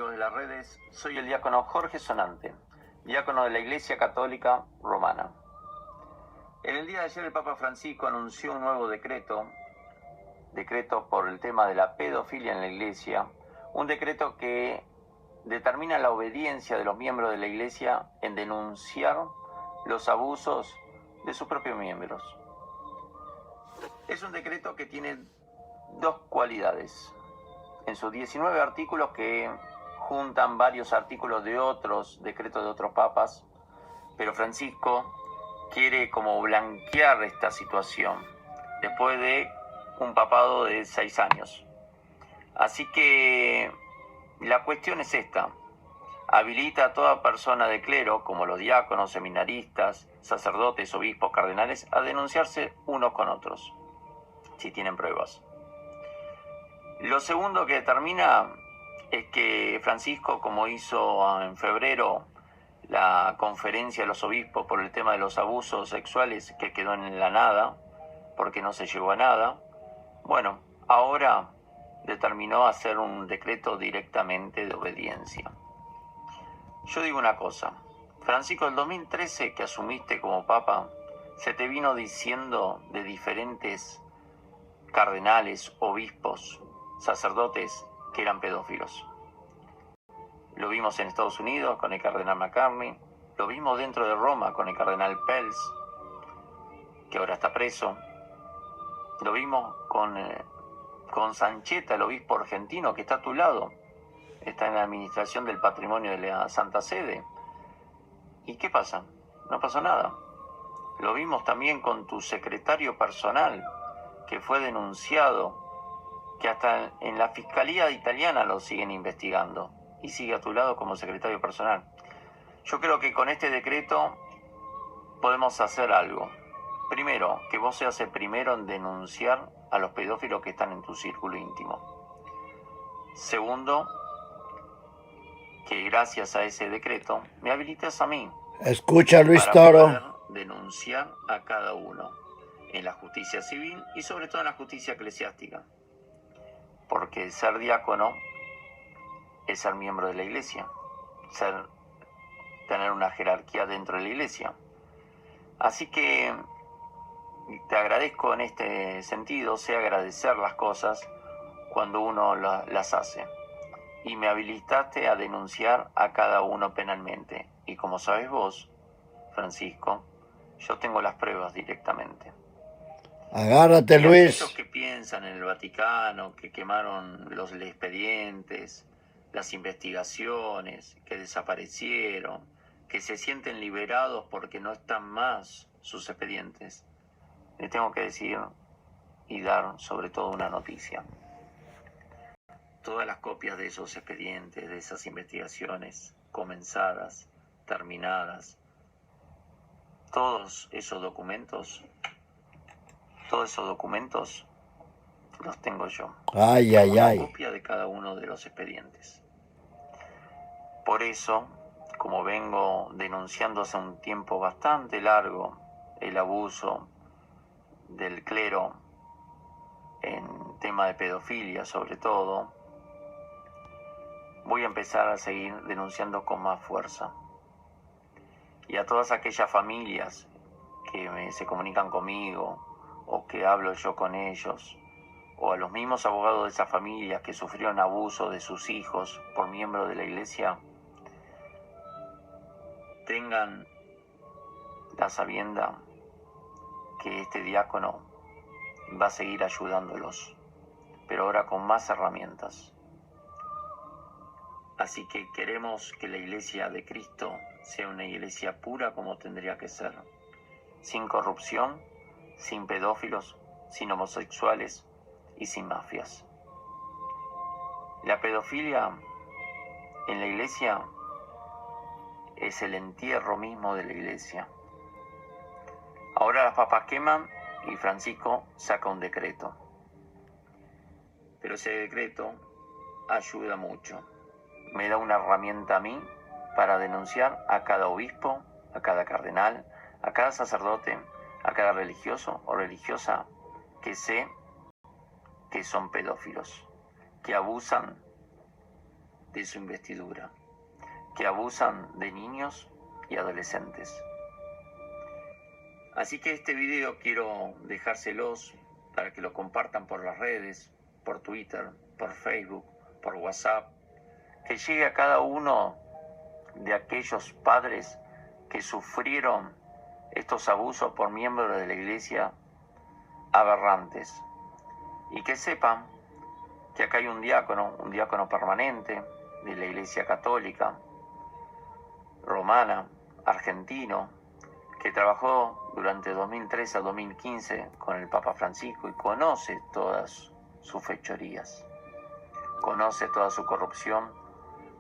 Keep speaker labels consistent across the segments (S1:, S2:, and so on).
S1: amigos de las redes? Soy el diácono Jorge Sonante, diácono de la Iglesia Católica Romana. En el día de ayer el Papa Francisco anunció un nuevo decreto por el tema de la pedofilia en la Iglesia, un decreto que determina la obediencia de los miembros de la Iglesia en denunciar los abusos de sus propios miembros. Es un decreto que tiene dos cualidades. En sus 19 artículos, que juntan varios artículos de otros decretos de otros papas, pero Francisco quiere como blanquear esta situación después de un papado de 6 años. Así que la cuestión es esta: habilita a toda persona de clero, como los diáconos, seminaristas, sacerdotes, obispos, cardenales, a denunciarse unos con otros, si tienen pruebas. Lo segundo que determina es que Francisco, como hizo en febrero la conferencia de los obispos por el tema de los abusos sexuales, que quedó en la nada, porque no se llegó a nada, bueno, ahora determinó hacer un decreto directamente de obediencia. Yo digo una cosa: Francisco, el 2013 que asumiste como papa, se te vino diciendo de diferentes cardenales, obispos, sacerdotes que eran pedófilos. Lo vimos en Estados Unidos con el cardenal McCartney, lo vimos dentro de Roma con el cardenal Pels, que ahora está preso, lo vimos con Sancheta, el obispo argentino, que está a tu lado, está en la administración del patrimonio de la Santa Sede. ¿Y qué pasa? No pasó nada. Lo vimos también con tu secretario personal, que fue denunciado, que hasta en la Fiscalía italiana lo siguen investigando y sigue a tu lado como secretario personal. Yo creo que con este decreto podemos hacer algo. Primero, que vos seas el primero en denunciar a los pedófilos que están en tu círculo íntimo. Segundo, que gracias a ese decreto me habilitas a mí.
S2: Escucha, Luis
S1: para
S2: Toro.
S1: poder denunciar a cada uno en la justicia civil y sobre todo en la justicia eclesiástica. Porque ser diácono es ser miembro de la Iglesia, tener una jerarquía dentro de la Iglesia. Así que te agradezco en este sentido, sé agradecer las cosas cuando uno las hace. Y me habilitaste a denunciar a cada uno penalmente. Y como sabes vos, Francisco, yo tengo las pruebas directamente.
S2: Agárrate,
S1: y
S2: Luis.
S1: Aquellos que piensan en el Vaticano, que quemaron los expedientes, las investigaciones, que desaparecieron, que se sienten liberados porque no están más sus expedientes, les tengo que decir y dar sobre todo una noticia. Todas las copias de esos expedientes, de esas investigaciones comenzadas, terminadas, todos esos documentos los tengo yo.
S2: Ay.
S1: Una copia de cada uno de los expedientes. Por eso, como vengo denunciando hace un tiempo bastante largo el abuso del clero en tema de pedofilia sobre todo, voy a empezar a seguir denunciando con más fuerza. Y a todas aquellas familias que se comunican conmigo o que hablo yo con ellos, o a los mismos abogados de esas familias que sufrieron abuso de sus hijos por miembros de la Iglesia, tengan la sabienda que este diácono va a seguir ayudándolos, pero ahora con más herramientas. Así que queremos que la Iglesia de Cristo sea una iglesia pura como tendría que ser, sin corrupción, sin pedófilos, sin homosexuales y sin mafias. La pedofilia en la Iglesia es el entierro mismo de la Iglesia. Ahora las papas queman y Francisco saca un decreto. Pero ese decreto ayuda mucho. Me da una herramienta a mí para denunciar a cada obispo, a cada cardenal, a cada sacerdote, a cada religioso o religiosa que sé que son pedófilos, que abusan de su investidura, que abusan de niños y adolescentes. Así que este video quiero dejárselos para que lo compartan por las redes, por Twitter, por Facebook, por WhatsApp, que llegue a cada uno de aquellos padres que sufrieron estos abusos por miembros de la iglesia aberrantes, y que sepan que acá hay un diácono permanente de la Iglesia Católica Romana, argentino, que trabajó durante 2013 a 2015 con el Papa Francisco y conoce todas sus fechorías, conoce toda su corrupción,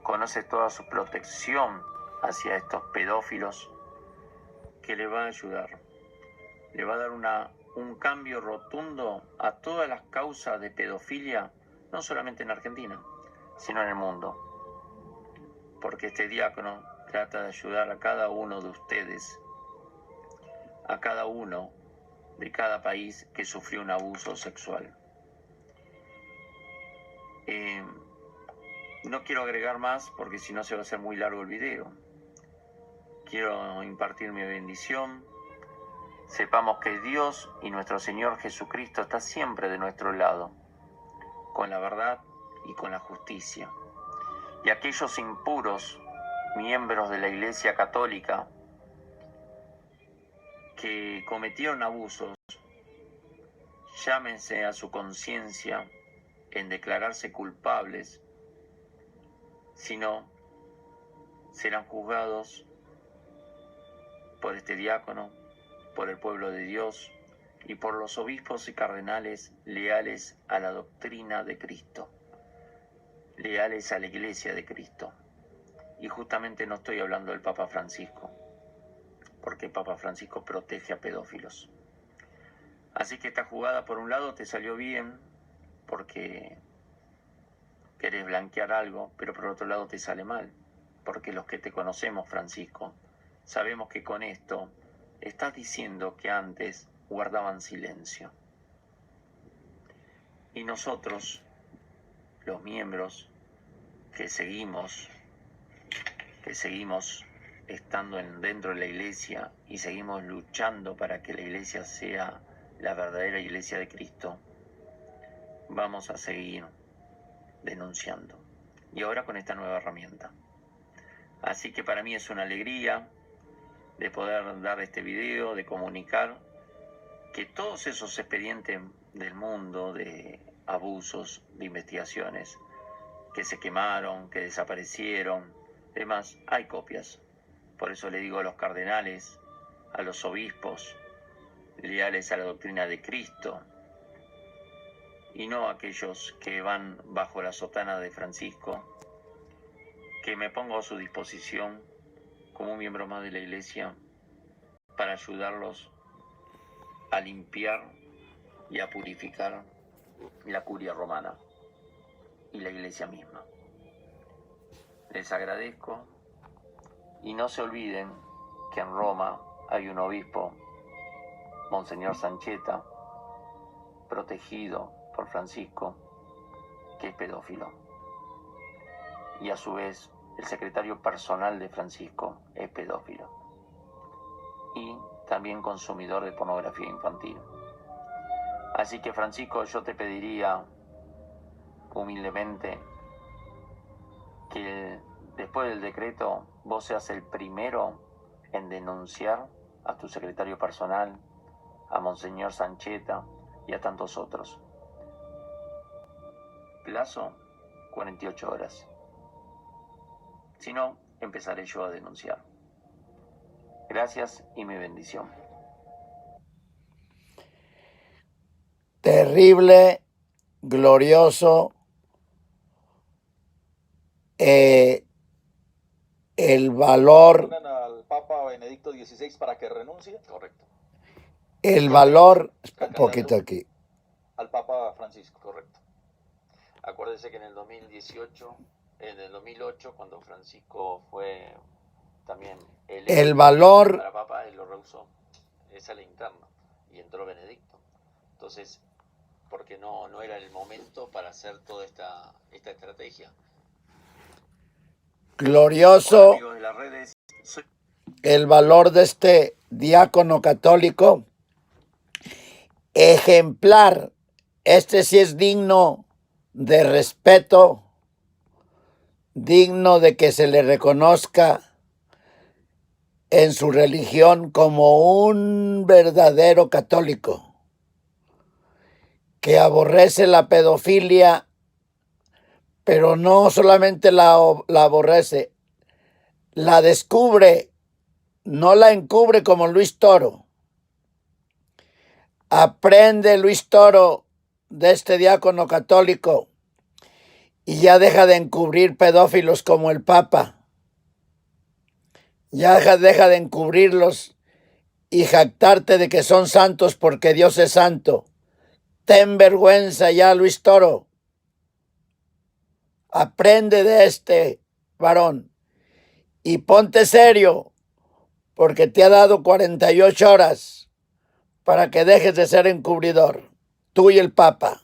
S1: conoce toda su protección hacia estos pedófilos, que le va a ayudar, le va a dar un cambio rotundo a todas las causas de pedofilia, no solamente en Argentina, sino en el mundo. Porque este diácono trata de ayudar a cada uno de ustedes, a cada uno de cada país que sufrió un abuso sexual. No quiero agregar más porque si no se va a hacer muy largo el video. Quiero impartir mi bendición. Sepamos que Dios y nuestro Señor Jesucristo está siempre de nuestro lado, con la verdad y con la justicia. Y aquellos impuros miembros de la Iglesia Católica que cometieron abusos, llámense a su conciencia en declararse culpables, si no, serán juzgados por este diácono, por el pueblo de Dios y por los obispos y cardenales leales a la doctrina de Cristo, leales a la Iglesia de Cristo. Y justamente no estoy hablando del Papa Francisco, porque el Papa Francisco protege a pedófilos. Así que esta jugada, por un lado, te salió bien, porque querés blanquear algo, pero por otro lado te sale mal, porque los que te conocemos, Francisco, sabemos que con esto estás diciendo que antes guardaban silencio. Y nosotros, los miembros que seguimos estando dentro de la iglesia y seguimos luchando para que la iglesia sea la verdadera iglesia de Cristo, vamos a seguir denunciando. Y ahora con esta nueva herramienta. Así que para mí es una alegría de poder dar este video, de comunicar que todos esos expedientes del mundo de abusos, de investigaciones, que se quemaron, que desaparecieron, demás, hay copias. Por eso le digo a los cardenales, a los obispos, leales a la doctrina de Cristo, y no a aquellos que van bajo la sotana de Francisco, que me pongo a su disposición como un miembro más de la iglesia para ayudarlos a limpiar y a purificar la curia romana y la iglesia misma. Les agradezco y no se olviden que en Roma hay un obispo, Monseñor Sancheta, protegido por Francisco, que es pedófilo. Y a su vez el secretario personal de Francisco es pedófilo. Y también consumidor de pornografía infantil. Así que Francisco, yo te pediría humildemente que después del decreto vos seas el primero en denunciar a tu secretario personal, a Monseñor Sancheta y a tantos otros. Plazo, 48 horas. Si no, empezaré yo a denunciar. Gracias y mi bendición.
S2: Terrible, glorioso, el valor,
S3: Al Papa Benedicto XVI para que renuncie. Correcto.
S2: el valor, un poquito aquí.
S3: Al Papa Francisco.
S1: Correcto. Acuérdense que en el 2008, cuando Francisco fue también
S2: El valor,
S1: para Papa, él lo rehusó. Esa es la interna. Y entró Benedicto. Entonces, porque no era el momento para hacer toda esta estrategia.
S2: glorioso
S1: amigos de las redes.
S2: el valor de este diácono católico, ejemplar. Este sí es digno de respeto, digno de que se le reconozca en su religión como un verdadero católico, que aborrece la pedofilia, pero no solamente la aborrece, la descubre, no la encubre como Luis Toro. Aprende Luis Toro de este diácono católico y ya deja de encubrir pedófilos como el Papa. Ya deja de encubrirlos y jactarte de que son santos porque Dios es santo. Ten vergüenza ya, Luis Toro. Aprende de este varón y ponte serio, porque te ha dado 48 horas para que dejes de ser encubridor, tú y el Papa.